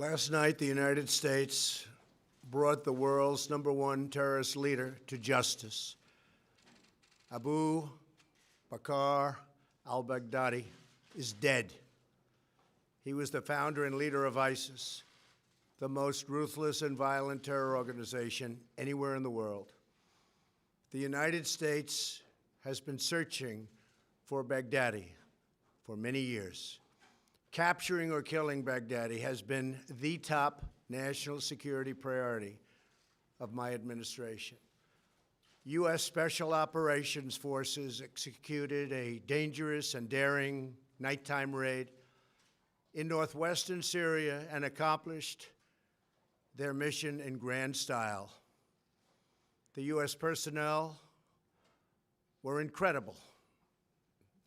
Last night, the United States brought the world's #1 terrorist leader to justice. Abu Bakr al-Baghdadi is dead. He was the founder and leader of ISIS, the most ruthless and violent terror organization anywhere in the world. The United States has been searching for Baghdadi for many years. Capturing or killing Baghdadi has been the top national security priority of my administration. U.S. Special Operations Forces executed a dangerous and daring nighttime raid in northwestern Syria and accomplished their mission in grand style. The U.S. personnel were incredible.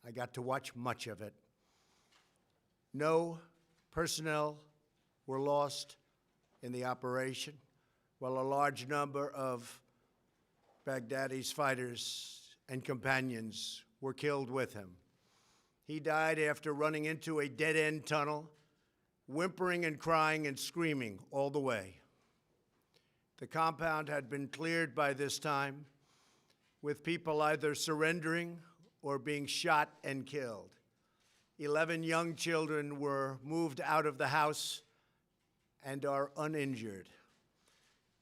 I got to watch much of it. No personnel were lost in the operation, while a large number of Baghdadi's fighters and companions were killed with him. He died after running into a dead-end tunnel, whimpering and crying and screaming all the way. The compound had been cleared by this time, with people either surrendering or being shot and killed. 11 young children were moved out of the house and are uninjured.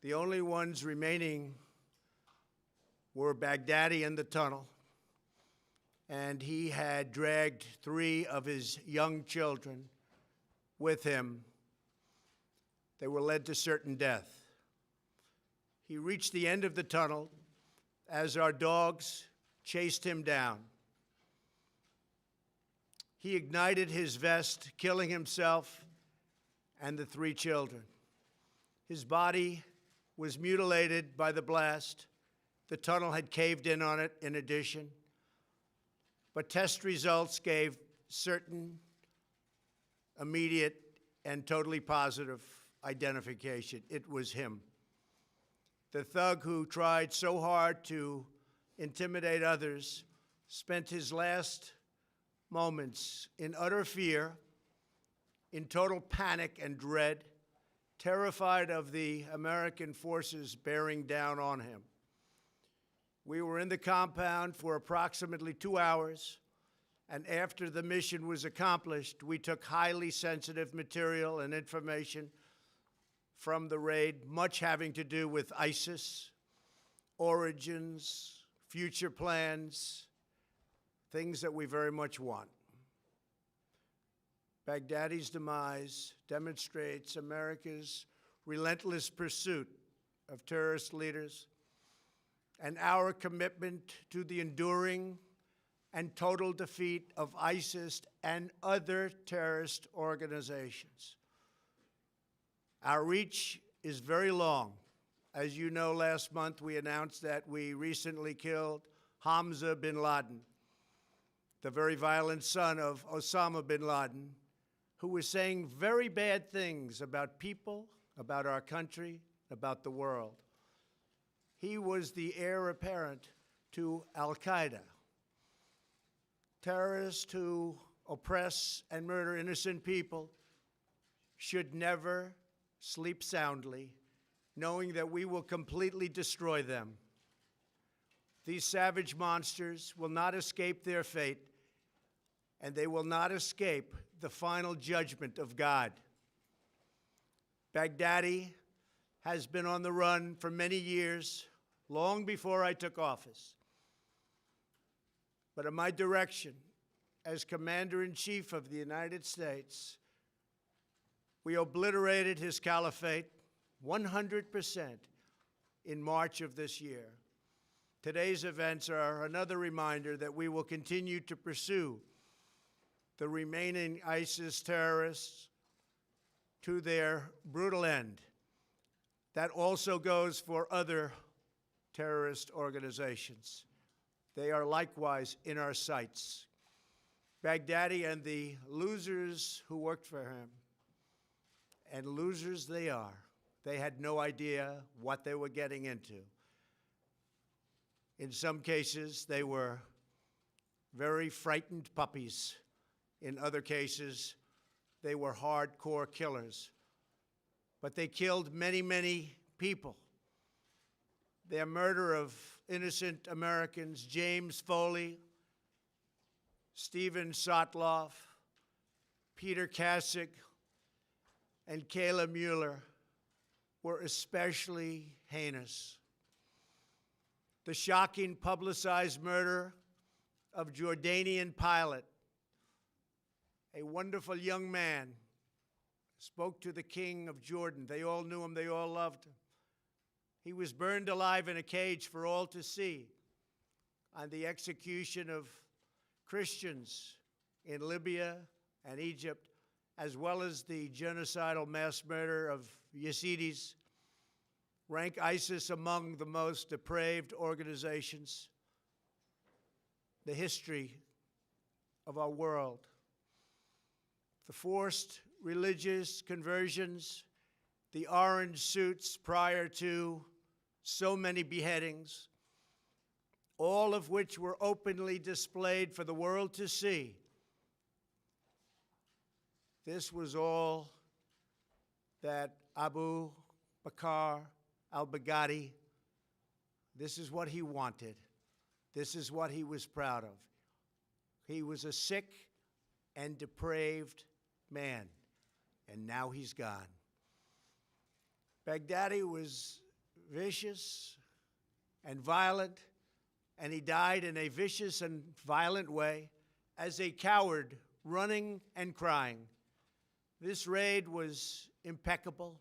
The only ones remaining were Baghdadi in the tunnel, and he had dragged 3 of his young children with him. They were led to certain death. He reached the end of the tunnel as our dogs chased him down. He ignited his vest, killing himself and the 3 children. His body was mutilated by the blast. The tunnel had caved in on it in addition, but test results gave certain, immediate, and totally positive identification. It was him. The thug who tried so hard to intimidate others spent his last moments in utter fear, in total panic and dread, terrified of the American forces bearing down on him. We were in the compound for approximately 2 hours, and after the mission was accomplished, we took highly sensitive material and information from the raid, much having to do with ISIS, origins, future plans, things that we very much want. Baghdadi's demise demonstrates America's relentless pursuit of terrorist leaders and our commitment to the enduring and total defeat of ISIS and other terrorist organizations. Our reach is very long. As you know, last month we announced that we recently killed Hamza bin Laden, the very violent son of Osama bin Laden, who was saying very bad things about people, about our country, about the world. He was the heir apparent to al-Qaeda, terrorists who oppress and murder innocent people should never sleep soundly, knowing that we will completely destroy them. These savage monsters will not escape their fate, and they will not escape the final judgment of God. Baghdadi has been on the run for many years, long before I took office. But at my direction, as Commander-in-Chief of the United States, we obliterated his caliphate 100% in March of this year. Today's events are another reminder that we will continue to pursue the remaining ISIS terrorists to their brutal end. That also goes for other terrorist organizations. They are likewise in our sights. Baghdadi and the losers who worked for him, and losers they are. They had no idea what they were getting into. In some cases, they were very frightened puppies. In other cases, they were hardcore killers but they killed many, many people. Their murder of innocent Americans, James Foley, Stephen Sotloff, Peter Kasich, and Kayla Mueller, were especially heinous. The shocking publicized murder of Jordanian pilot, a wonderful young man, spoke to the king of Jordan. They all knew him, they all loved him. He was burned alive in a cage for all to see on the execution of Christians in Libya and Egypt, as well as the genocidal mass murder of Yazidis, rank ISIS among the most depraved organizations in the history of our world. The forced religious conversions, the orange suits prior to so many beheadings, all of which were openly displayed for the world to see. This was all that Abu Bakr al-Baghdadi, this is what he wanted. This is what he was proud of. He was a sick and depraved man, and now he's gone. Baghdadi was vicious and violent, and he died in a vicious and violent way as a coward, running and crying. This raid was impeccable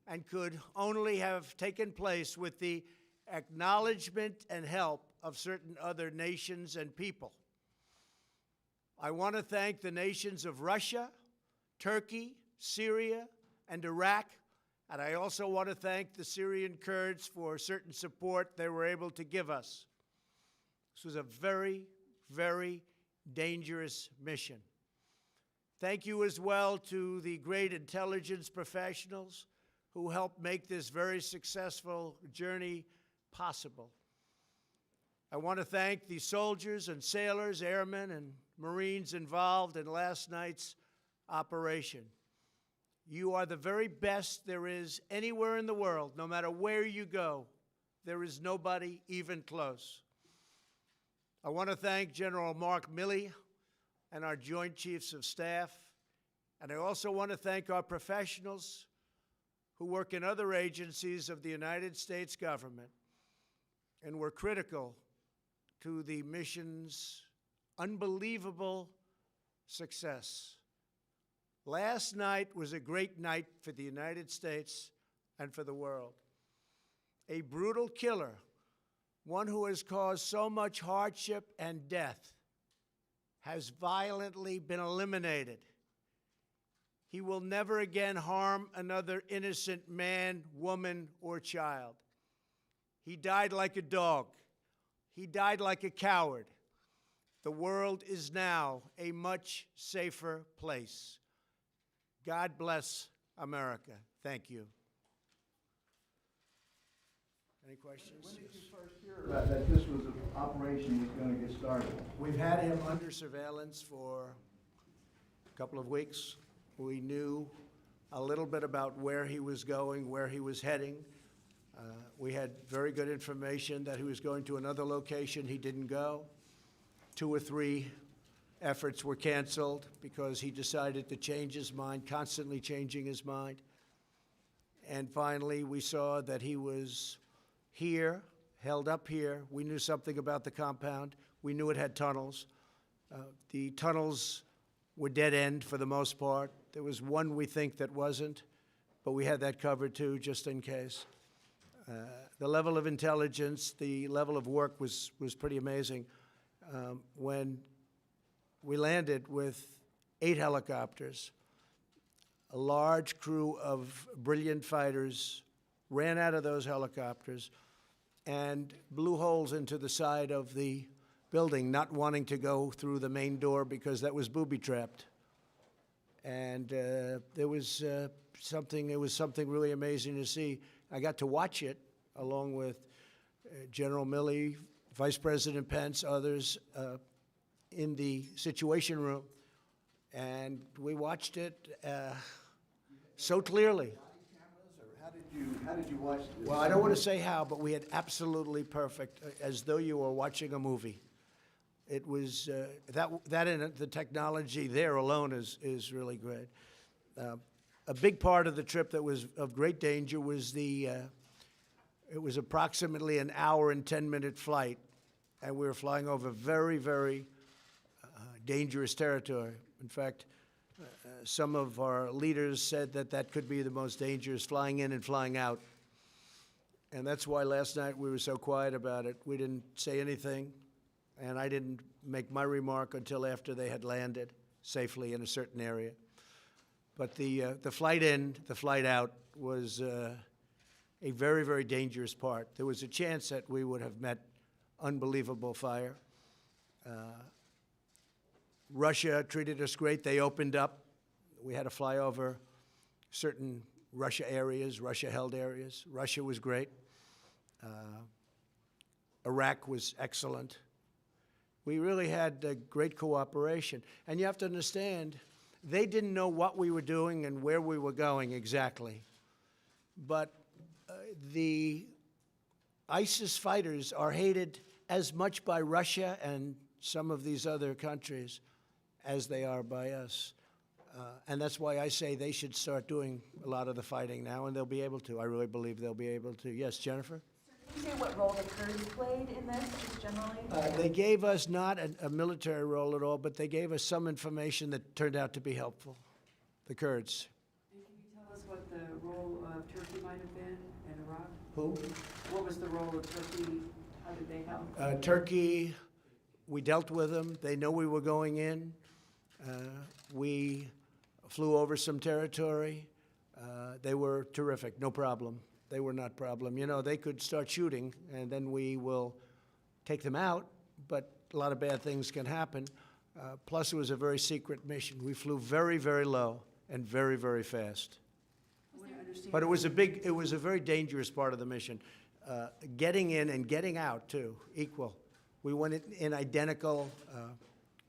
and could only have taken place with the acknowledgement and help of certain other nations and people. I want to thank the nations of Russia, Turkey, Syria, and Iraq, and I also want to thank the Syrian Kurds for certain support they were able to give us. This was a very, very dangerous mission. Thank you as well to the great intelligence professionals who helped make this very successful journey possible. I want to thank the soldiers and sailors, airmen, and Marines involved in last night's operation. You are the very best there is anywhere in the world. No matter where you go, there is nobody even close. I want to thank General Mark Milley and our Joint Chiefs of Staff, and I also want to thank our professionals who work in other agencies of the United States government and were critical to the mission's unbelievable success. Last night was a great night for the United States and for the world. A brutal killer, one who has caused so much hardship and death, has violently been eliminated. He will never again harm another innocent man, woman, or child. He died like a dog. He died like a coward. The world is now a much safer place. God bless America. Thank you. Any questions? When did you first hear about that this was an operation was going to get started? We've had him under surveillance for a couple of weeks. We knew a little bit about where he was going, where he was heading. We had very good information that he was going to another location. He didn't go. 2 or 3 efforts were canceled because he decided to change his mind, constantly changing his mind. And finally, we saw that he was here, held up here. We knew something about the compound. We knew it had tunnels. The tunnels were dead end for the most part. There was one we think that wasn't, but we had that covered too, just in case. The level of intelligence, the level of work was pretty amazing. When we landed with 8 helicopters, a large crew of brilliant fighters ran out of those helicopters and blew holes into the side of the building, not wanting to go through the main door because that was booby-trapped. And it was something really amazing to see. I got to watch it along with General Milley, Vice President Pence, others in the Situation Room, and we watched it so clearly. how did you watch this? Well, I don't want to say how, but we had absolutely perfect, as though you were watching a movie. It was, that and the technology there alone is really great. A big part of the trip that was of great danger was it was approximately an hour and 10-minute flight, and we were flying over very, very dangerous territory. In fact, some of our leaders said that that could be the most dangerous, flying in and flying out. And that's why last night we were so quiet about it. We didn't say anything, and I didn't make my remark until after they had landed safely in a certain area. But the flight in, the flight out was a very, very dangerous part. There was a chance that we would have met unbelievable fire. Russia treated us great. They opened up. We had to fly over certain Russia areas, Russia-held areas. Russia was great. Iraq was excellent. We really had great cooperation. And you have to understand, they didn't know what we were doing and where we were going exactly. But the ISIS fighters are hated as much by Russia and some of these other countries as they are by us. And that's why I say they should start doing a lot of the fighting now, and they'll be able to. I really believe they'll be able to. Yes, Jennifer? Can you say what role the Kurds played in this, just generally? They gave us not a military role at all, but they gave us some information that turned out to be helpful, the Kurds. And can you tell us what the role of Turkey might have been in Iraq? Who? What was the role of Turkey? How did they help? Turkey, we dealt with them. They know we were going in. We flew over some territory. They were terrific, no problem. They were not problem. You know, they could start shooting, and then we will take them out, but a lot of bad things can happen. Plus, it was a very secret mission. We flew very, very low and very, very fast. But it was a very dangerous part of the mission. Getting in and getting out, too, equal. We went in identical,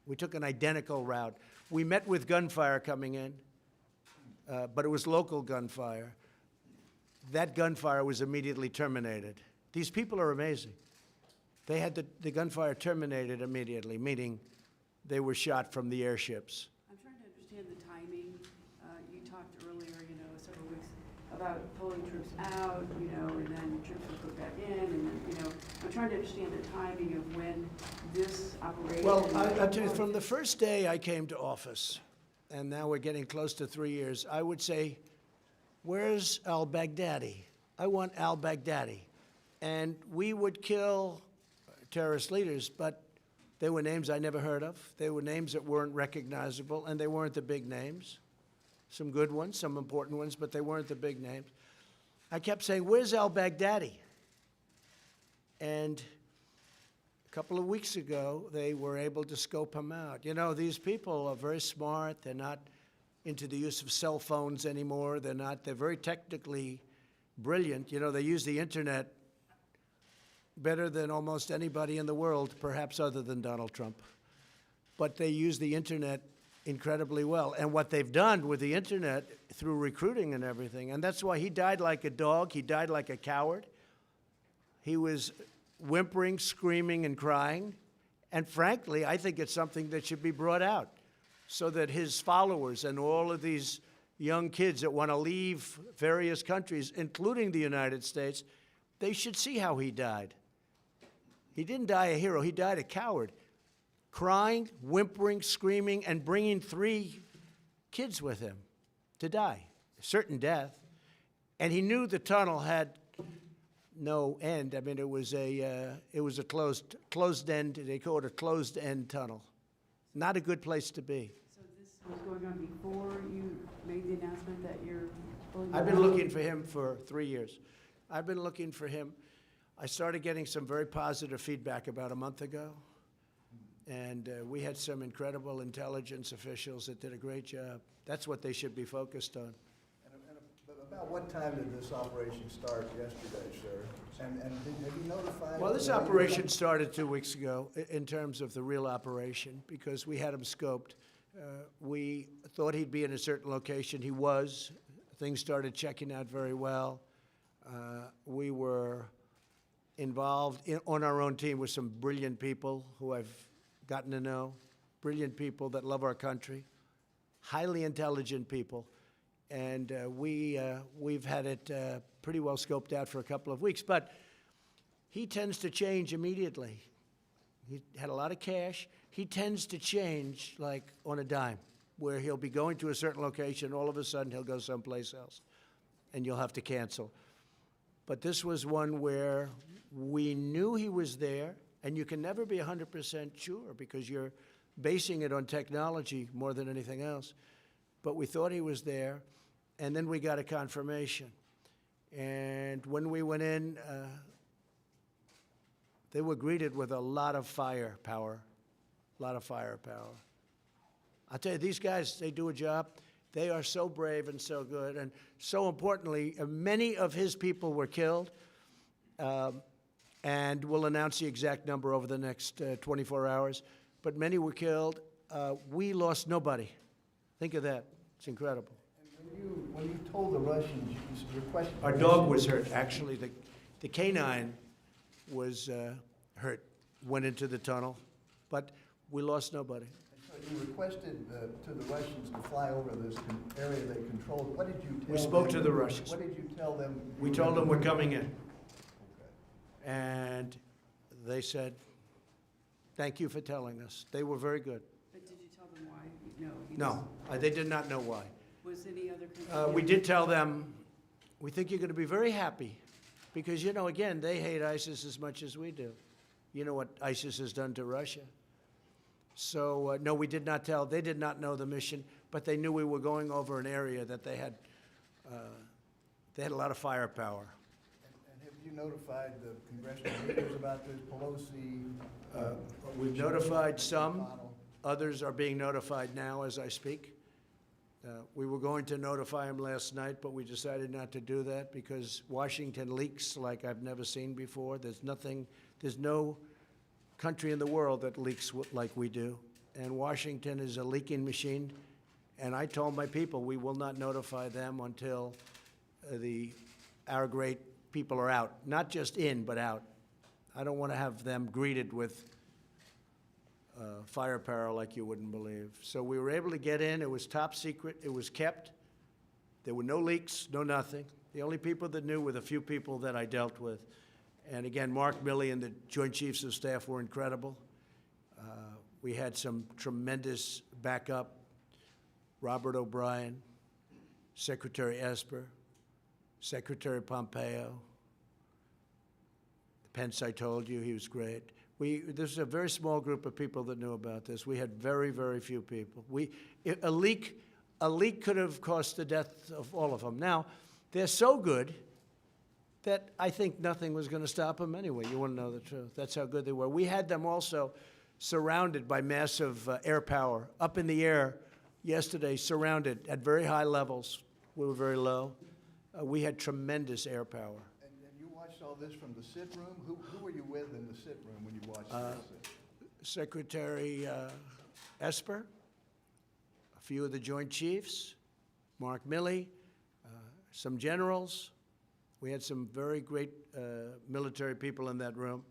we took an identical route. We met with gunfire coming in, but it was local gunfire. That gunfire was immediately terminated. These people are amazing. They had the gunfire terminated immediately, meaning they were shot from the airships. I'm trying to understand the timing. You talked earlier, several weeks about pulling troops out, and then troops were put back in, and then, I'm trying to understand the timing of when this operation. Well, I'll tell you, from the first day I came to office, and now we're getting close to 3 years, I would say, where's al-Baghdadi? I want al-Baghdadi. And we would kill terrorist leaders, but they were names I never heard of. They were names that weren't recognizable, and they weren't the big names. Some good ones, some important ones, but they weren't the big names. I kept saying, where's al-Baghdadi? And a couple of weeks ago, they were able to scope him out. These people are very smart. They're not into the use of cell phones anymore. They're very technically brilliant. They use the internet better than almost anybody in the world, perhaps other than Donald Trump. But they use the internet incredibly well. And what they've done with the internet through recruiting and everything, and that's why he died like a dog, he died like a coward. He was whimpering, screaming, and crying. And frankly, I think it's something that should be brought out, so that his followers and all of these young kids that want to leave various countries, including the United States, they should see how he died. He didn't die a hero, he died a coward. Crying, whimpering, screaming, and bringing 3 kids with him to die, certain death. And he knew the tunnel had no end. I mean, it was a closed end, they call it a closed end tunnel. Not a good place to be. So this was going on before you made the announcement that you're pulling I've been out? looking for him for 3 years. I've been looking for him. I started getting some very positive feedback about a month ago. And we had some incredible intelligence officials that did a great job. That's what they should be focused on. And about what time did this operation start yesterday, sir? And have you notified? Well, this operation started 2 weeks ago in terms of the real operation, because we had him scoped. We thought he'd be in a certain location. He was. Things started checking out very well. We were involved on our own team with some brilliant people who I've gotten to know, brilliant people that love our country, highly intelligent people, and we've had it pretty well scoped out for a couple of weeks. But he tends to change immediately. He had a lot of cash. He tends to change like on a dime, where he'll be going to a certain location, all of a sudden he'll go someplace else, and you'll have to cancel. But this was one where we knew he was there, and you can never be 100% sure because you're basing it on technology more than anything else. But we thought he was there, and then we got a confirmation. And when we went in, they were greeted with a lot of firepower, I'll tell you, these guys, they do a job. They are so brave and so good. And so importantly, many of his people were killed, and we'll announce the exact number over the next 24 hours. But many were killed. We lost nobody. Think of that. It's incredible. And when you told the Russians, you requested... Our dog was hurt. Actually, the canine was hurt, went into the tunnel, but we lost nobody. So you requested to the Russians to fly over this area they controlled. What did you tell them? We spoke to the Russians. What did you tell them? We told them we're coming in. Okay. And they said, thank you for telling us. They were very good. But did you tell them why? No. No, they did not know why. Was any other country? We did tell them, we think you're going to be very happy because, you know, again, they hate ISIS as much as we do. You know what ISIS has done to Russia. So, no, we did not tell. They did not know the mission, but they knew we were going over an area that they had a lot of firepower. And have you notified the congressional leaders about this, Pelosi? We've notified some. McConnell? Others are being notified now as I speak. We were going to notify him last night, but we decided not to do that because Washington leaks like I've never seen before. There's no country in the world that leaks like we do. And Washington is a leaking machine. And I told my people we will not notify them until our great people are out. Not just in, but out. I don't want to have them greeted with firepower like you wouldn't believe. So we were able to get in. It was top secret. It was kept. There were no leaks, no nothing. The only people that knew were the few people that I dealt with. And again, Mark Milley and the Joint Chiefs of Staff were incredible. We had some tremendous backup. Robert O'Brien, Secretary Esper, Secretary Pompeo. Pence, I told you, he was great. This is a very small group of people that knew about this. We had very, very few people. A leak could have cost the death of all of them. Now, they're so good that I think nothing was going to stop them anyway. You want to know the truth. That's how good they were. We had them also surrounded by massive air power, up in the air yesterday, surrounded at very high levels. We were very low. We had tremendous air power. And you watched all this from the sit room? Who were you with in the sit room when you watched this? Secretary Esper, a few of the Joint Chiefs, Mark Milley, some generals. We had some very great military people in that room,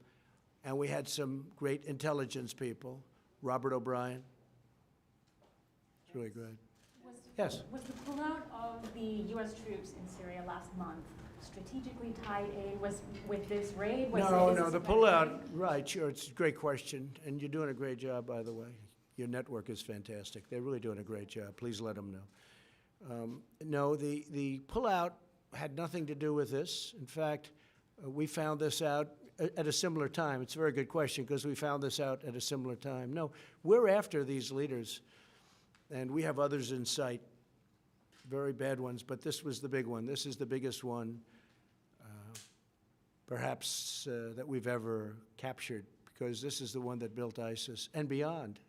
and we had some great intelligence people. Robert O'Brien. It's really good. Yes. Was the pullout of the U.S. troops in Syria last month strategically tied in with this raid? No, the pullout, right, sure, it's a great question, and you're doing a great job, by the way. Your network is fantastic. They're really doing a great job. Please let them know. No, the pullout had nothing to do with this. In fact, we found this out at a similar time. It's a very good question because we found this out at a similar time. No, we're after these leaders, and we have others in sight, very bad ones, but this was the big one. This is the biggest one, perhaps, that we've ever captured because this is the one that built ISIS and beyond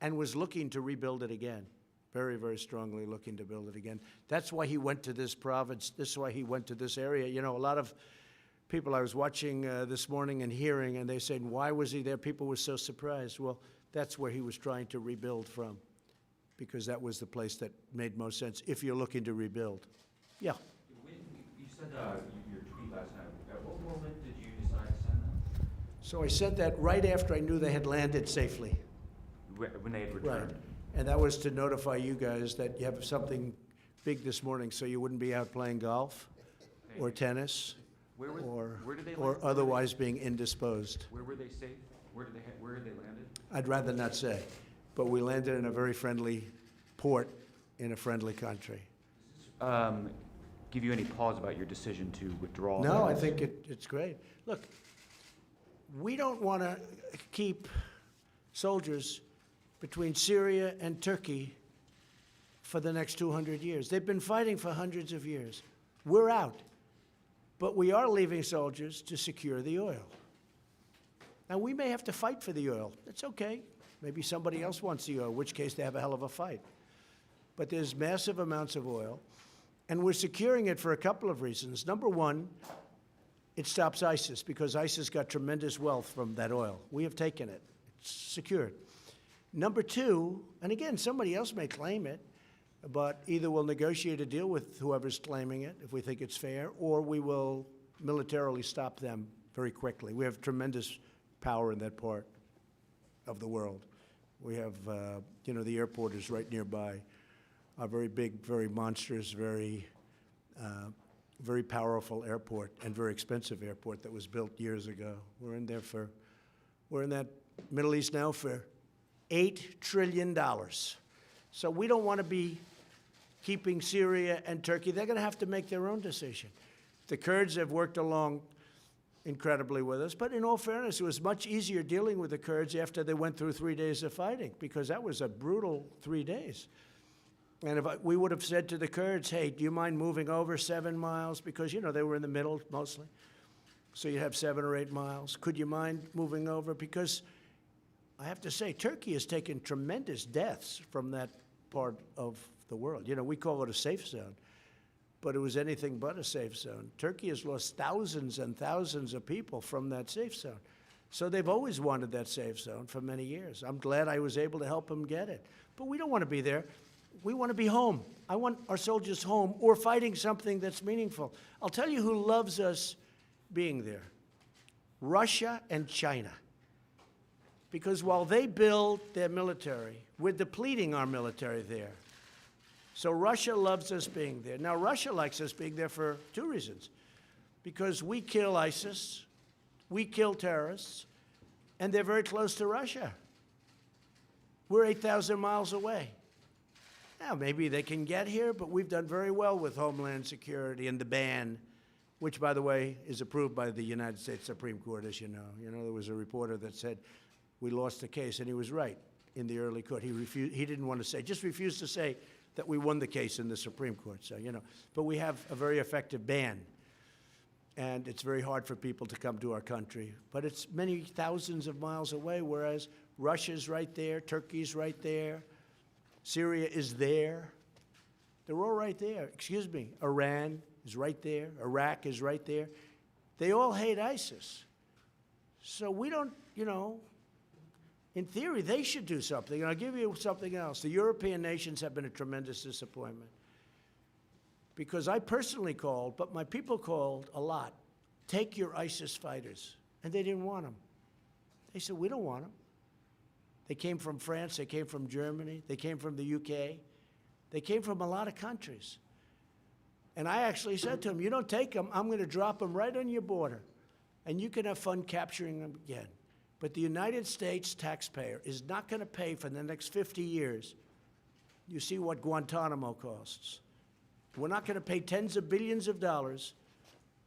and was looking to rebuild it again. Very, very strongly looking to build it again. That's why he went to this province. That's why he went to this area. You know, a lot of people I was watching this morning and hearing, and they said, why was he there? People were so surprised. Well, that's where he was trying to rebuild from because that was the place that made most sense if you're looking to rebuild. Yeah. You said your tweet you last night. At what moment did you decide to send them? So I sent that right after I knew they had landed safely. When they had Right. returned? And that was to notify you guys that you have something big this morning, so you wouldn't be out playing golf or tennis Where did they or land? otherwise being indisposed. Where were they safe? Where did they landed? I'd rather not say, but we landed in a very friendly port in a friendly country. Give you any pause about your decision to withdraw? No, I those? think it's great. Look, we don't want to keep soldiers between Syria and Turkey for the next 200 years. They've been fighting for hundreds of years. We're out. But we are leaving soldiers to secure the oil. Now, we may have to fight for the oil. That's okay. Maybe somebody else wants the oil, in which case they have a hell of a fight. But there's massive amounts of oil, and we're securing it for a couple of reasons. Number one, it stops ISIS, because ISIS got tremendous wealth from that oil. We have taken it. It's secured. Number two, and again, somebody else may claim it, but either we'll negotiate a deal with whoever's claiming it, if we think it's fair, or we will militarily stop them very quickly. We have tremendous power in that part of the world. We have, the airport is right nearby. A very big, very monstrous, very powerful airport, and very expensive airport that was built years ago. We're in that Middle East now for $8 trillion. So we don't want to be keeping Syria and Turkey. They're going to have to make their own decision. The Kurds have worked along incredibly with us, but in all fairness, it was much easier dealing with the Kurds after they went through 3 days of fighting, because that was a brutal 3 days. And we would have said to the Kurds, hey, do you mind moving over 7 miles? Because, they were in the middle mostly. So you have 7 or 8 miles. Could you mind moving over? Because I have to say, Turkey has taken tremendous deaths from that part of the world. We call it a safe zone, but it was anything but a safe zone. Turkey has lost thousands and thousands of people from that safe zone. So they've always wanted that safe zone for many years. I'm glad I was able to help them get it. But we don't want to be there. We want to be home. I want our soldiers home or fighting something that's meaningful. I'll tell you who loves us being there. Russia and China. Because while they build their military, we're depleting our military there. So Russia loves us being there. Now, Russia likes us being there for 2 reasons. Because we kill ISIS, we kill terrorists, and they're very close to Russia. We're 8,000 miles away. Now, maybe they can get here, but we've done very well with Homeland Security and the ban, which, by the way, is approved by the United States Supreme Court, as you know. There was a reporter that said we lost the case, and he was right in the early court. He didn't want to say, just refused to say that we won the case in the Supreme Court. So, but we have a very effective ban, and it's very hard for people to come to our country. But it's many thousands of miles away, whereas Russia's right there, Turkey's right there, Syria is there. They're all right there. Excuse me, Iran is right there. Iraq is right there. They all hate ISIS. So we don't, in theory, they should do something. And I'll give you something else. The European nations have been a tremendous disappointment. Because I personally called, but my people called a lot, take your ISIS fighters. And they didn't want them. They said, we don't want them. They came from France, they came from Germany, they came from the UK. They came from a lot of countries. And I actually said to them, you don't take them, I'm going to drop them right on your border. And you can have fun capturing them again. But the United States taxpayer is not going to pay for the next 50 years. You see what Guantanamo costs. We're not going to pay tens of billions of dollars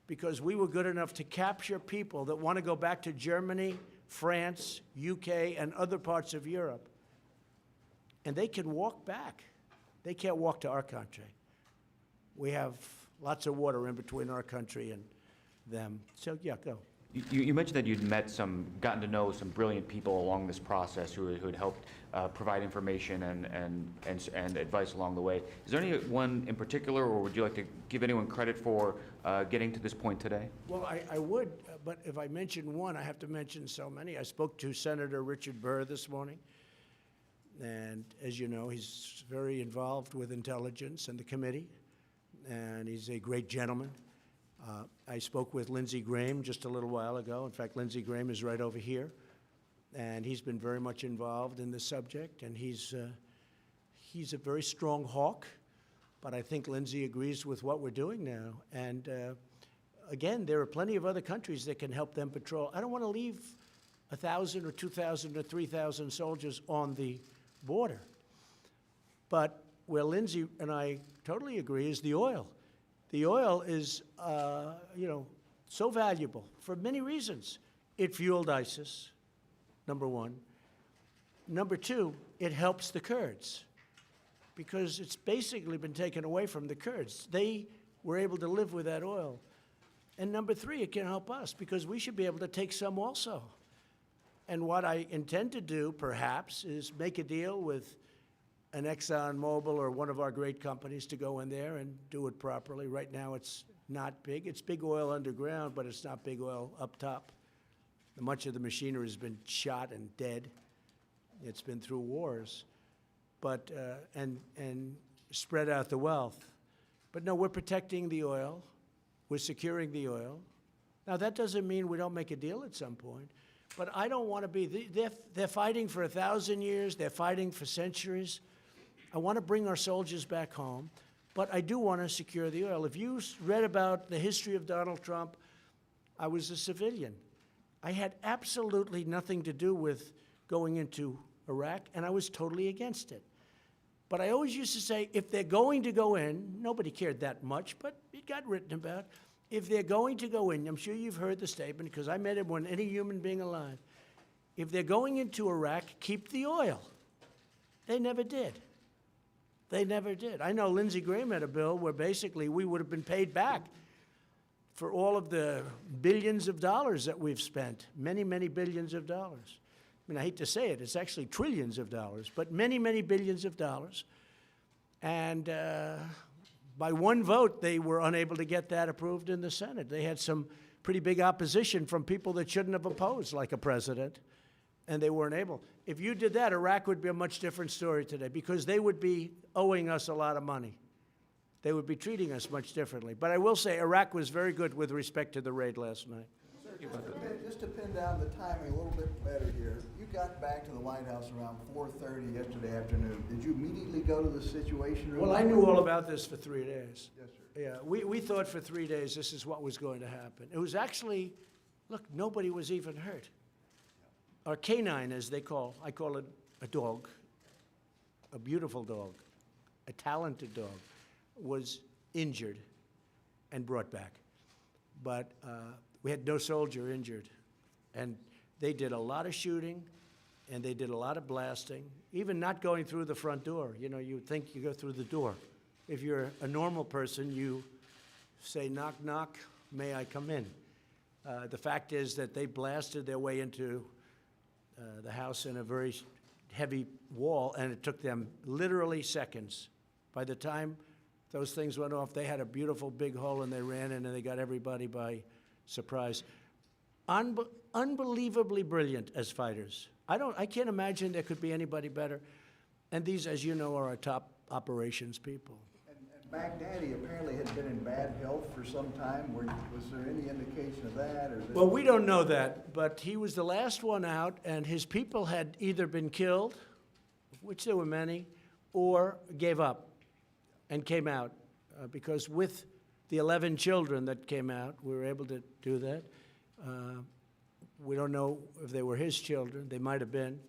because we were good enough to capture people that want to go back to Germany, France, UK, and other parts of Europe. And they can walk back. They can't walk to our country. We have lots of water in between our country and them. So, yeah, go. You mentioned that you'd gotten to know some brilliant people along this process who had helped provide information and advice along the way. Is there anyone in particular, or would you like to give anyone credit for getting to this point today? Well, I would, but if I mention one, I have to mention so many. I spoke to Senator Richard Burr this morning, and as you know, he's very involved with intelligence and the committee, and he's a great gentleman. I spoke with Lindsey Graham just a little while ago. In fact, Lindsey Graham is right over here, and he's been very much involved in this subject, and he's a very strong hawk, but I think Lindsey agrees with what we're doing now. And again, there are plenty of other countries that can help them patrol. I don't want to leave 1,000 or 2,000 or 3,000 soldiers on the border. But where Lindsey and I totally agree is the oil. The oil is, so valuable for many reasons. It fueled ISIS, number one. Number two, it helps the Kurds because it's basically been taken away from the Kurds. They were able to live with that oil. And number three, it can help us because we should be able to take some also. And what I intend to do, perhaps, is make a deal with an ExxonMobil or one of our great companies to go in there and do it properly. Right now, it's not big. It's big oil underground, but it's not big oil up top. Much of the machinery has been shot and dead. It's been through wars, but and spread out the wealth. But no, we're protecting the oil. We're securing the oil. Now, that doesn't mean we don't make a deal at some point, but I don't want to be, they're fighting for 1,000 years. They're fighting for centuries. I want to bring our soldiers back home, but I do want to secure the oil. If you read about the history of Donald Trump, I was a civilian. I had absolutely nothing to do with going into Iraq, and I was totally against it. But I always used to say, if they're going to go in, nobody cared that much, but it got written about. If they're going to go in, I'm sure you've heard the statement, because I met it when any human being alive. If they're going into Iraq, keep the oil. They never did. They never did. I know Lindsey Graham had a bill where basically we would have been paid back for all of the billions of dollars that we've spent, many, many billions of dollars. I mean, I hate to say it, it's actually trillions of dollars, but many, many billions of dollars. And by one vote, they were unable to get that approved in the Senate. They had some pretty big opposition from people that shouldn't have opposed, like a president, and they weren't able. If you did that, Iraq would be a much different story today because they would be owing us a lot of money. They would be treating us much differently. But I will say Iraq was very good with respect to the raid last night. Just to pin down the timing a little bit better here, you got back to the White House around 4:30 yesterday afternoon. Did you immediately go to the Situation Room? Well, I knew all about this for 3 days. Yes, sir. Yeah, we thought for 3 days this is what was going to happen. It was actually, look, nobody was even hurt. Our canine, as they call, I call it a dog, a beautiful dog, a talented dog, was injured and brought back. But we had no soldier injured. And they did a lot of shooting, and they did a lot of blasting, even not going through the front door. You know, you would think you go through the door. If you're a normal person, you say, knock, knock, may I come in? The fact is that they blasted their way into the house in a very heavy wall, and it took them literally seconds. By the time those things went off, they had a beautiful big hole, and they ran in, and they got everybody by surprise. Unbelievably brilliant as fighters. I can't imagine there could be anybody better. And these, as you know, are our top operations people. And Baghdadi apparently had been in bad health for some time. Was there any indication of that? Or Well, we don't know that, but he was the last one out, and his people had either been killed, which there were many, or gave up and came out. Because with the 11 children that came out, we were able to do that. We don't know if they were his children. They might have been.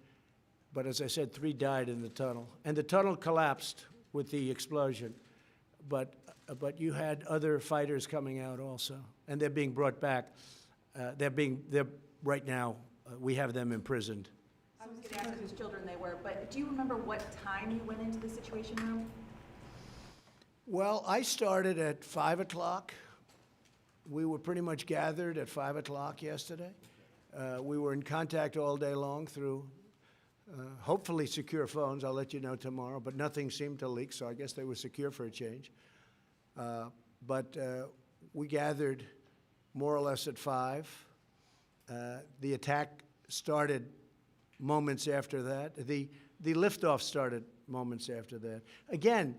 But as I said, 3 died in the tunnel. And the tunnel collapsed with the explosion. But you had other fighters coming out also. And they're being brought back. They're right now, we have them imprisoned. I was going to ask whose children they were, but do you remember what time you went into the Situation Room? Well, I started at 5 o'clock. We were pretty much gathered at 5 o'clock yesterday. We were in contact all day long through hopefully secure phones. I'll let you know tomorrow, but nothing seemed to leak, so I guess they were secure for a change. But we gathered more or less at 5. The attack started moments after that. The liftoff started moments after that. Again,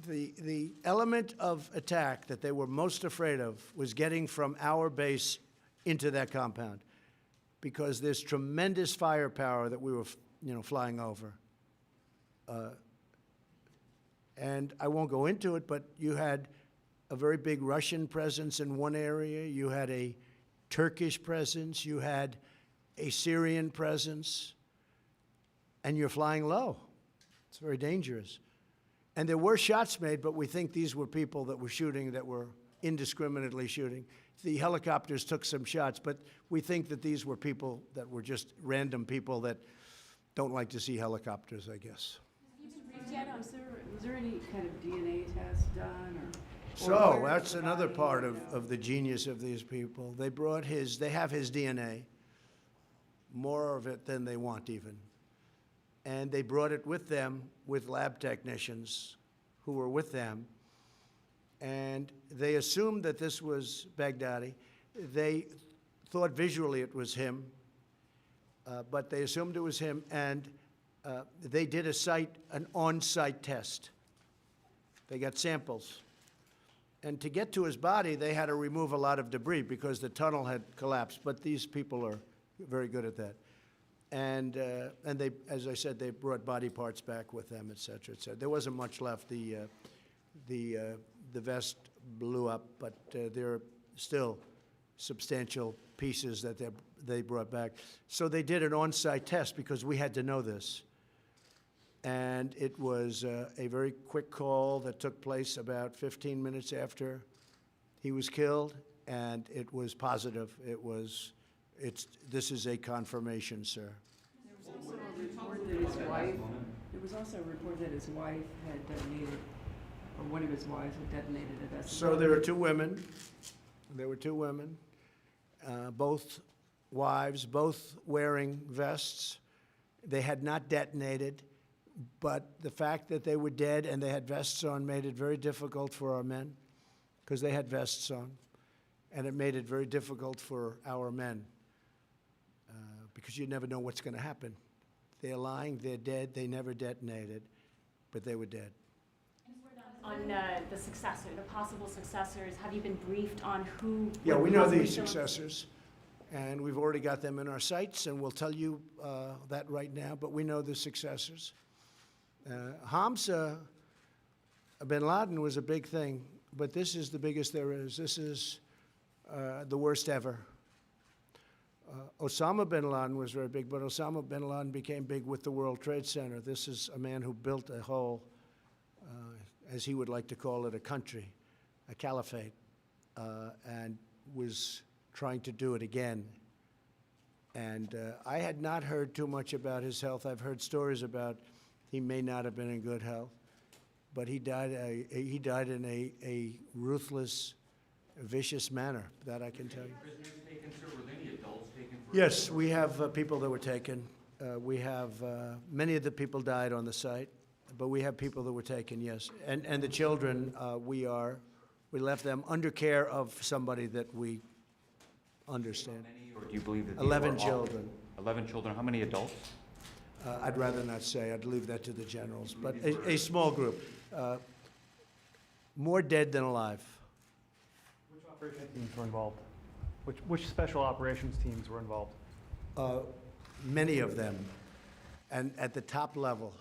The element of attack that they were most afraid of was getting from our base into that compound, because there's tremendous firepower that we were, flying over. And I won't go into it, but you had a very big Russian presence in one area. You had a Turkish presence. You had a Syrian presence. And you're flying low. It's very dangerous. And there were shots made, but we think these were people that were shooting, that were indiscriminately shooting. The helicopters took some shots, but we think that these were people that were just random people that don't like to see helicopters, I guess. Was there any kind of DNA test done, or? So where that's the another body, part you know? of the genius of these people. They have his DNA, more of it than they want even. And they brought it with them with lab technicians who were with them. And they assumed that this was Baghdadi. They thought visually it was him, but they assumed it was him, and they did an on-site test. They got samples. And to get to his body, they had to remove a lot of debris because the tunnel had collapsed, but these people are very good at that. And they, as I said, they brought body parts back with them, et cetera, et cetera. There wasn't much left. The vest blew up, but there are still substantial pieces that they brought back. So they did an on-site test because we had to know this. And it was a very quick call that took place about 15 minutes after he was killed, and it was positive. This is a confirmation, sir. There was also a report that his wife had detonated, or one of his wives had detonated a vest. So there were two women. Both wives, both wearing vests. They had not detonated, but the fact that they were dead and they had vests on made it very difficult for our men, because they had vests on, and it made it very difficult for our men, because you never know what's going to happen. They're lying, they're dead, they never detonated, but they were dead. On the successor, the possible successors, have you been briefed on who? Yeah, would we know possibly the fill in? successors, and we've already got them in our sights, and we'll tell you that right now, but we know the successors. Hamza bin Laden was a big thing, but this is the biggest there is. This is the worst ever. Osama bin Laden was very big, but Osama bin Laden became big with the World Trade Center. This is a man who built a whole, as he would like to call it, a country, a caliphate, and was trying to do it again. And I had not heard too much about his health. I've heard stories about he may not have been in good health, but he died in a ruthless, vicious manner, that I can tell you. Prisoners taken, sir? Were there any adults taken? Yes, we have people that were taken. We have, many of the people died on the site, but we have people that were taken, yes. And the children, we left them under care of somebody that we understand. Many, or do you believe that these 11 were all- children. 11 children, how many adults? I'd rather not say, I'd leave that to the generals, but a small group. More dead than alive. Which operations teams were involved? Which special operations teams were involved? Many of them, and at the top level,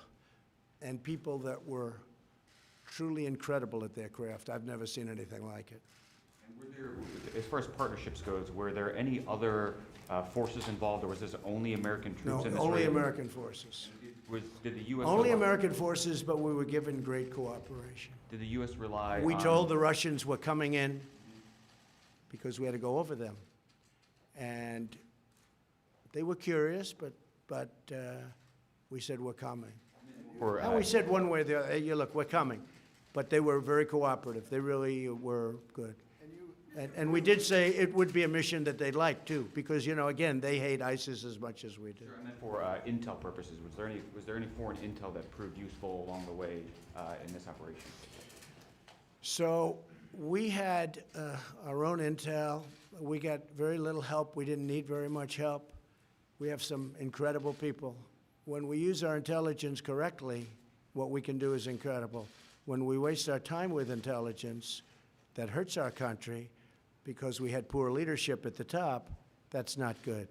and people that were truly incredible at their craft. I've never seen anything like it. And were there, as far as partnerships goes, were there any other forces involved, or was this only American troops No, in this only raid? American forces. Did the U.S. Only rely- American forces, but we were given great cooperation. Did the U.S. rely We on- told the Russians were coming in because we had to go over them. And they were curious, but we said, we're coming. or, And we said one way or the other, hey, look, we're coming. But they were very cooperative. They really were good. And we did say it would be a mission that they'd like, too, because, again, they hate ISIS as much as we do. I meant for intel purposes, was there any foreign intel that proved useful along the way in this operation? So we had our own intel. We got very little help. We didn't need very much help. We have some incredible people. When we use our intelligence correctly, what we can do is incredible. when we waste our time with intelligence that hurts our country because we had poor leadership at the top, that's not good.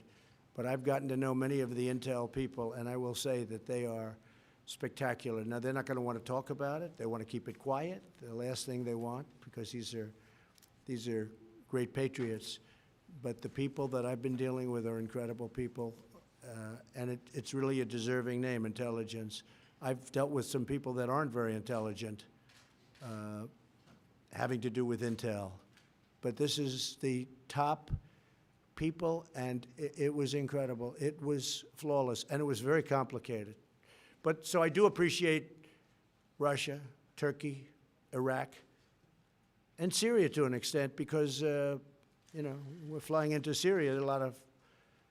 But I've gotten to know many of the intel people, and I will say that they are spectacular. Now, they're not going to want to talk about it. They want to keep it quiet, the last thing they want, because these are great patriots. But the people that I've been dealing with are incredible people, and it's really a deserving name, intelligence. I've dealt with some people that aren't very intelligent, having to do with intel. But this is the top people, and it was incredible. It was flawless, and it was very complicated. But so I do appreciate Russia, Turkey, Iraq, and Syria to an extent, because, you know, we're flying into Syria. There are a lot of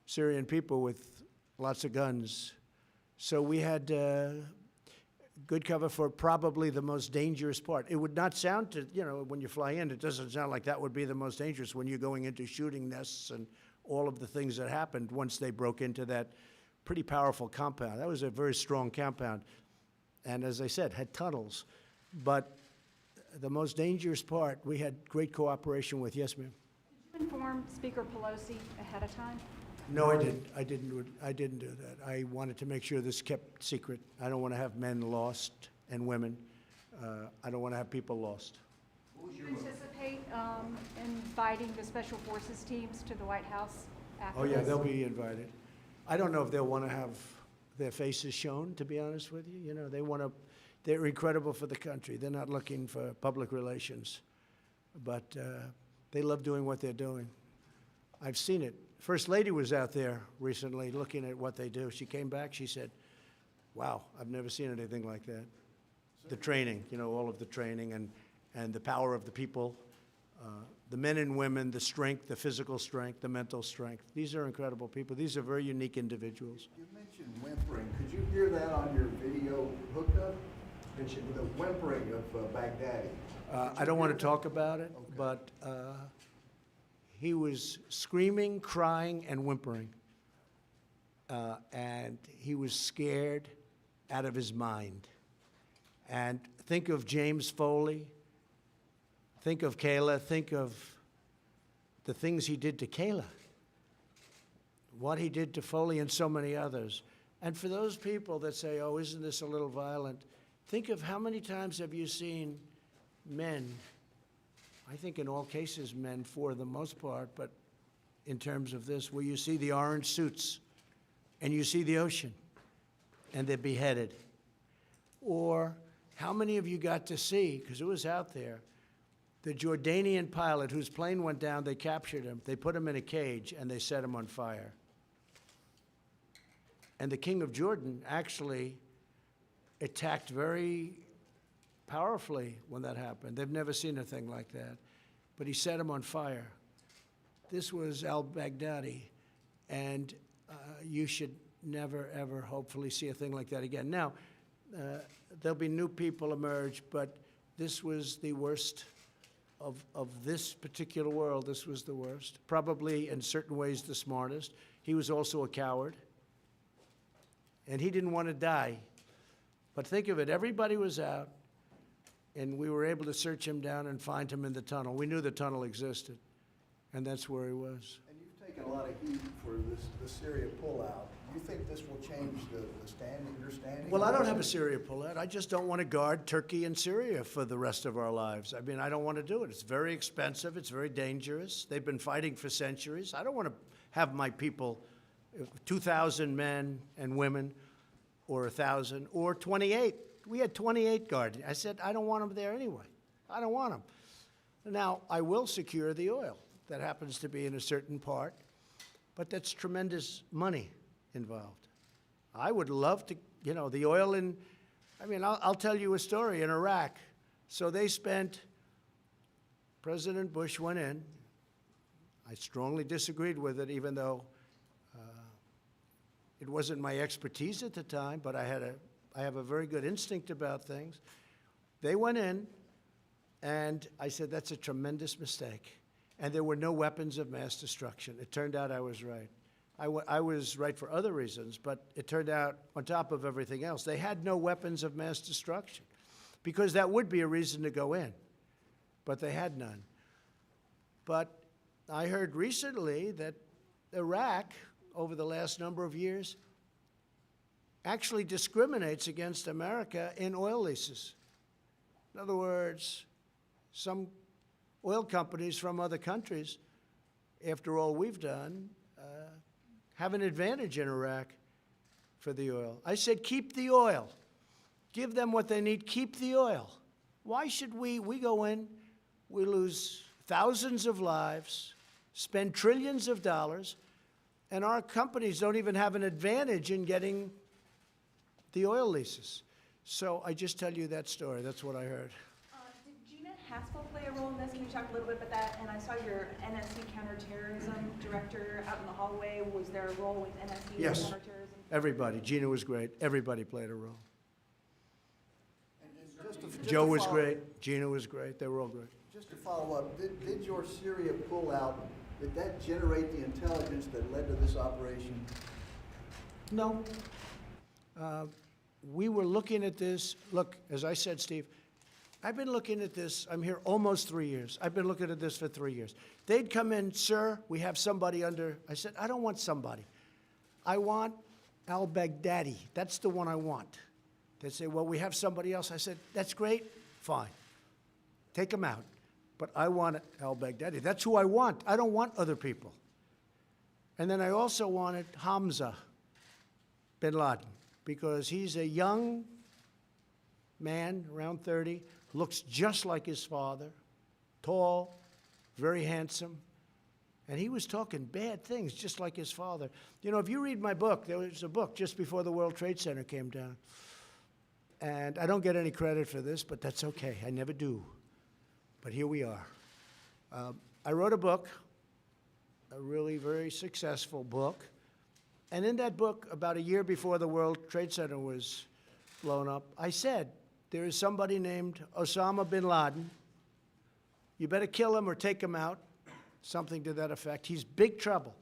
Syrian people with lots of guns. So we had good cover for probably the most dangerous part. It would not sound to, you know, when you fly in, it doesn't sound like that would be the most dangerous when you're going into shooting nests and all of the things that happened once they broke into that pretty powerful compound. That was a very strong compound. And as I said, had tunnels. But the most dangerous part, we had great cooperation with. Yes, ma'am? Did you inform Speaker Pelosi ahead of time? No, I didn't. I didn't do that. I wanted to make sure this kept secret. I don't want to have men lost and women. I don't want to have people lost. Do you anticipate inviting the Special Forces teams to the White House after Oh, yeah, this? they'll be invited. I don't know if they'll want to have their faces shown, to be honest with you. You know, they're incredible for the country. They're not looking for public relations. But they love doing what they're doing. I've seen it. First Lady was out there recently looking at what they do. She came back, she said, wow, I've never seen anything like that. The training, you know, all of the training and the power of the people, the men and women, the strength, the physical strength, the mental strength. These are incredible people. These are very unique individuals. You mentioned whimpering. Could you hear that on your video hookup? The whimpering of Baghdadi. I don't want to talk about it, but he was screaming, crying, and whimpering. And he was scared out of his mind. And think of James Foley. Think of Kayla. Think of the things he did to Kayla. What he did to Foley and so many others. And for those people that say, oh, isn't this a little violent? Think of how many times have you seen men, I think in all cases men for the most part, but in terms of this, where you see the orange suits and you see the ocean and they're beheaded. Or how many of you got to see, because it was out there, the Jordanian pilot whose plane went down, they captured him, they put him in a cage, and they set him on fire. And the king of Jordan actually attacked very powerfully when that happened. They've never seen a thing like that. But he set him on fire. This was al-Baghdadi, and you should never, ever, hopefully, see a thing like that again. Now, there'll be new people emerge, but this was the worst of this particular world. This was the worst. Probably, in certain ways, the smartest. He was also a coward, and he didn't want to die. But think of it, everybody was out, and we were able to search him down and find him in the tunnel. We knew the tunnel existed, and that's where he was. And you've taken a lot of heat for the Syria pullout. Do you think this will change your standing? Well, I don't have a Syria pullout. I just don't want to guard Turkey and Syria for the rest of our lives. I mean, I don't want to do it. It's very expensive. It's very dangerous. They've been fighting for centuries. I don't want to have my people, 2,000 men and women, or 1,000, or 28. We had 28 guarding. I said, I don't want them there anyway. I don't want them. Now, I will secure the oil. That happens to be in a certain part, but that's tremendous money involved. I would love to, you know, the oil in, I mean, I'll tell you a story in Iraq. So they spent, President Bush went in. I strongly disagreed with it, even though it wasn't my expertise at the time, but I have a very good instinct about things. They went in, and I said, that's a tremendous mistake. And there were no weapons of mass destruction. It turned out I was right. I was right for other reasons, but it turned out, on top of everything else, they had no weapons of mass destruction. because that would be a reason to go in, but they had none. But I heard recently that Iraq, over the last number of years, actually discriminates against America in oil leases. In other words, some oil companies from other countries, after all we've done, have an advantage in Iraq for the oil. I said, keep the oil. Give them what they need. Keep the oil. Why should we go in, we lose thousands of lives, spend trillions of dollars, and our companies don't even have an advantage in getting the oil leases. So I just tell you that story. That's what I heard. Did Gina Haspel play a role in this? Can you talk a little bit about that? And I saw your NSC counterterrorism director out in the hallway. Was there a role with NSC Yes. counterterrorism? Everybody. Gina was great. Everybody played a role. And just to Joe was follow- great. Gina was great. They were all great. Just to follow up, did your Syria pullout, did that generate the intelligence that led to this operation? No. We were looking at this. Look, as I said, Steve, I've been looking at this. I'm here almost 3 years. I've been looking at this for 3 years. They'd come in, sir, we have somebody under. I said, I don't want somebody. I want al-Baghdadi. That's the one I want. They'd say, well, we have somebody else. I said, that's great. Fine. Take him out. But I want al-Baghdadi. That's who I want. I don't want other people. And then I also wanted Hamza bin Laden, because he's a young man, around 30, looks just like his father, tall, very handsome, and he was talking bad things, just like his father. You know, if you read my book, there was a book just before the World Trade Center came down, and I don't get any credit for this, but that's okay. I never do. But here we are. I wrote a book, a really very successful book, and in that book, about a year before the World Trade Center was blown up, I said, there is somebody named Osama bin Laden. You better kill him or take him out, something to that effect. He's big trouble.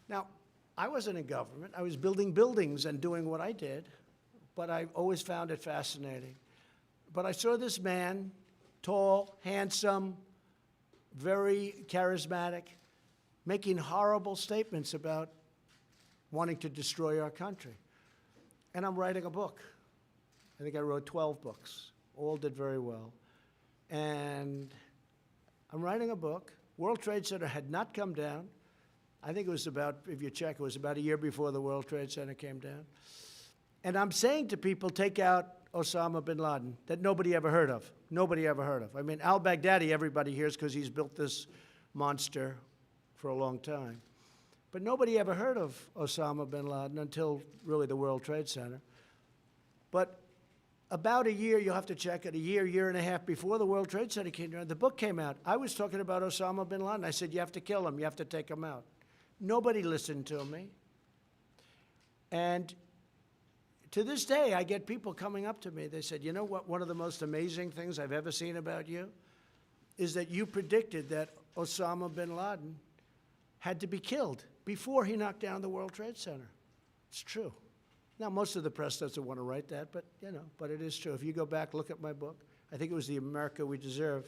Now, I wasn't in government. I was building buildings and doing what I did, but I always found it fascinating. But I saw this man, tall, handsome, very charismatic, making horrible statements about wanting to destroy our country. And I'm writing a book. I think I wrote 12 books. All did very well. And I'm writing a book. World Trade Center had not come down. I think it was about, if you check, it was about a year before the World Trade Center came down. And I'm saying to people, take out Osama bin Laden, that nobody ever heard of. Nobody ever heard of. I mean, al-Baghdadi, everybody hears because he's built this monster for a long time. But nobody ever heard of Osama bin Laden until really the World Trade Center. But about a year, you'll have to check it, a year and a half before the World Trade Center came down, the book came out. I was talking about Osama bin Laden. I said, you have to kill him. You have to take him out. Nobody listened to me. And to this day, I get people coming up to me. They said, you know what, one of the most amazing things I've ever seen about you is that you predicted that Osama bin Laden had to be killed before he knocked down the World Trade Center. It's true. Now, most of the press doesn't want to write that, but, you know, but it is true. If you go back, look at my book. I think it was The America We Deserve.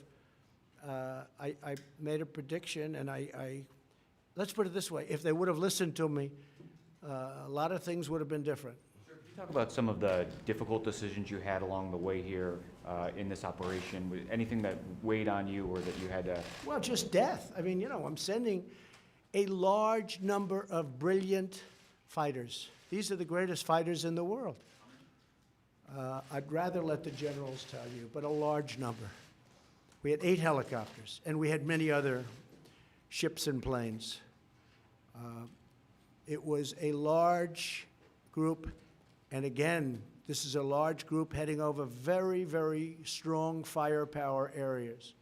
I made a prediction, and let's put it this way. If they would have listened to me, a lot of things would have been different. Can you talk about some of the difficult decisions you had along the way here in this operation? Anything that weighed on you or that you had to? Well, just death. I mean, you know, I'm sending a large number of brilliant fighters. These are the greatest fighters in the world. I'd rather let the generals tell you, but a large number. We had 8 helicopters, and we had many other ships and planes. It was a large group, and again, this is a large group heading over very, very strong firepower areas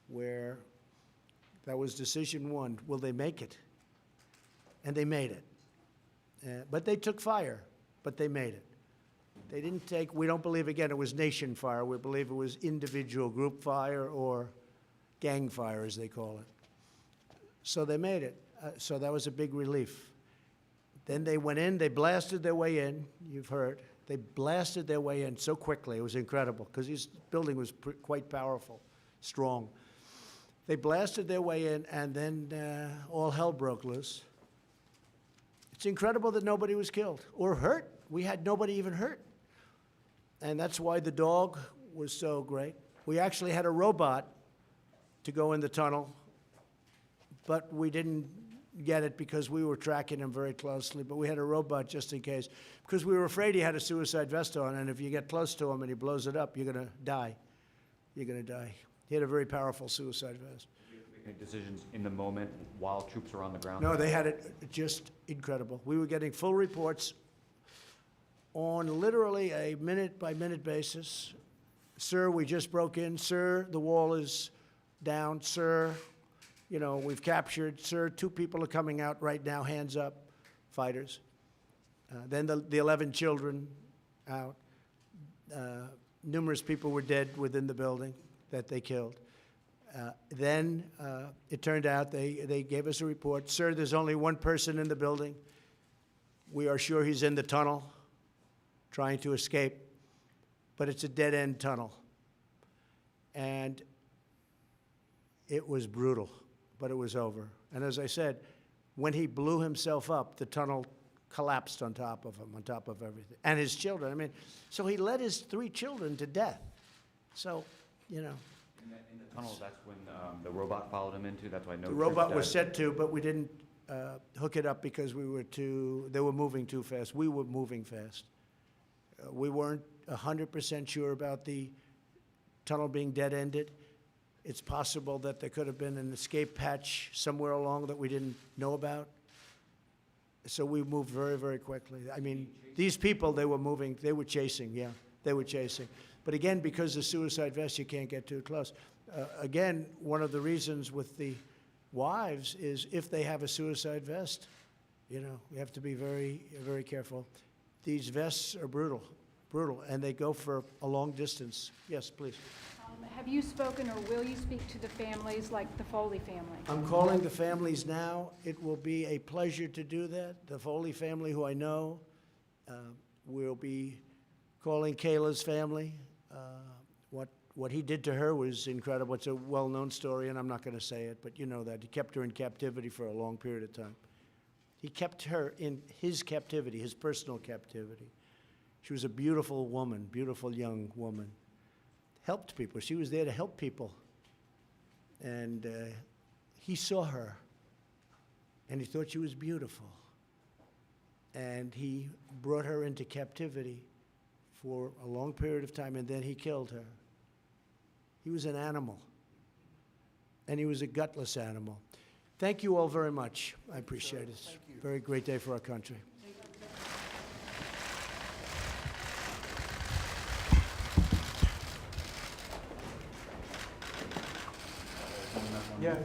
where that was decision one. Will they make it? And they made it. But they took fire, but they made it. They didn't take, we don't believe, again, it was nation fire. We believe it was individual group fire or gang fire, as they call it. So they made it. So that was a big relief. Then they went in, they blasted their way in, you've heard. They blasted their way in so quickly. It was incredible because this building was quite powerful, strong. They blasted their way in, and then all hell broke loose. It's incredible that nobody was killed or hurt. We had nobody even hurt. And that's why the dog was so great. We actually had a robot to go in the tunnel, but we didn't get it because we were tracking him very closely. But we had a robot just in case, because we were afraid he had a suicide vest on, and if you get close to him and he blows it up, you're going to die. You're going to die. He had a very powerful suicide vest. Making decisions in the moment while troops are on the ground? No, they had it just incredible. We were getting full reports on literally a minute-by-minute basis. Sir, we just broke in. Sir, the wall is down. Sir, you know, we've captured. Sir, 2 people are coming out right now, hands up, fighters. Then the 11 children out. Numerous people were dead within the building that they killed. Then it turned out they gave us a report. Sir, there's only 1 person in the building. We are sure he's in the tunnel trying to escape, but it's a dead-end tunnel. And it was brutal, but it was over. And as I said, when he blew himself up, the tunnel collapsed on top of him, on top of everything. And his children, I mean, so he led his 3 children to death. So, you know. In the tunnel, that's when the robot followed him into, that's why no The robot troops was died. set to, but we didn't hook it up because they were moving too fast. We were moving fast. We weren't 100% sure about the tunnel being dead-ended. It's possible that there could have been an escape hatch somewhere along that we didn't know about. So we moved very, very quickly. I mean, these people, they were moving, they were chasing, yeah, they were chasing. But again, because of suicide vests, you can't get too close. Again, one of the reasons with the wives is if they have a suicide vest, you know, you have to be very, very careful. These vests are brutal, and they go for a long distance. Yes, please. Have you spoken or will you speak to the families, like the Foley family? I'm calling the families now. It will be a pleasure to do that. The Foley family, who I know, will be calling Kayla's family. What he did to her was incredible. It's a well-known story, and I'm not going to say it, but you know that. He kept her in captivity for a long period of time. He kept her in his captivity, his personal captivity. She was a beautiful woman, beautiful young woman. Helped people. She was there to help people. And he saw her, and he thought she was beautiful. And he brought her into captivity for a long period of time, and then he killed her. He was an animal, and he was a gutless animal. Thank you all very much. I appreciate it. It's a very great day for our country. Yeah.